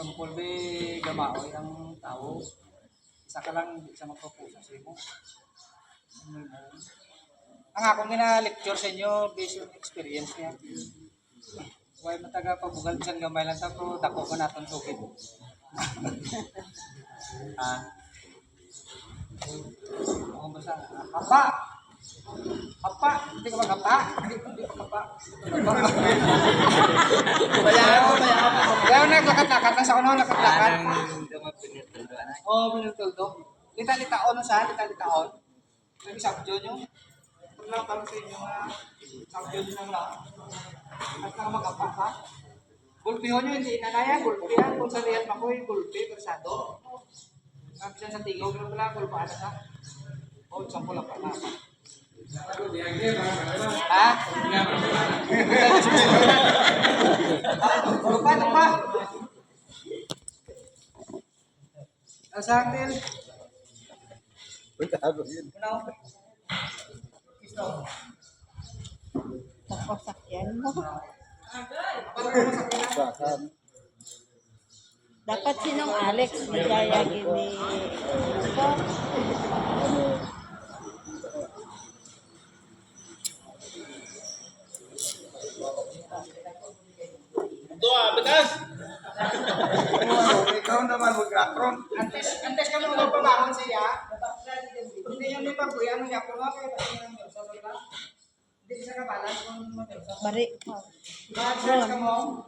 Sampol be gamaoy ang tao. Isa ka lang hindi siya magpupusa sa imo. Ang akong gina-lecture sa inyo based on experience niya. Huwag mataga pabugal bisan gamay lang pero dako ko naton sugid. Ako basta apa? Apa? Hindi ka magapa? Hindi ka kapa. Bayaw. Bayaw na lakat-lakat sa kuno lakat-lakat. Oh, binutuldo. Lita-litaon sa lita-litaon. Nag-sabjo nyo. Lang parang sa inyo sabjo nyo lang lang. At nakamagapa ka. Gulpiho nyo, hindi inanaya. Gulpihan. Kung sa liyan makoy, gulpi, persado. Kapisan sa tigog na pala, gulpaan na ka. O, sampo lang pala. Ha? Gulpan na pa. Asakil. Sakyan mo. Dapat sinong Alex nagaya gini. Ito. Doa, betas. Ikaw naman mag-akron. Antes ka mo magpabangon siya. Hindi yung may pagkuya ano niya. Kung ako hindi siya kabalan kung mag-elsa. Bari. Mag-search ka mo.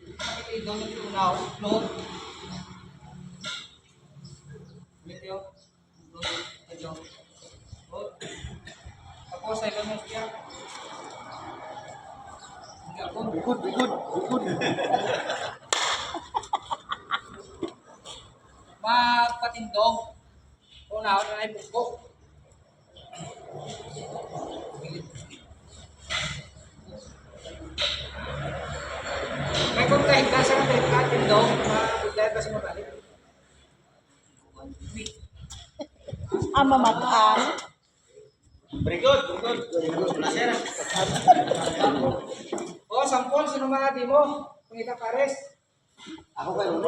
Pakitido ng tunaw. Load. Video. Video. Load. Tapos sa ilo mo siya. Bukod. Magpatindog. Una na ay buko. May kung kahit ka sa tindog, magdahil ka sa mabalik. Mamataan. Very good. Placer. O, sampol, sino mga di mo? Kung ika pares. Ako kayo.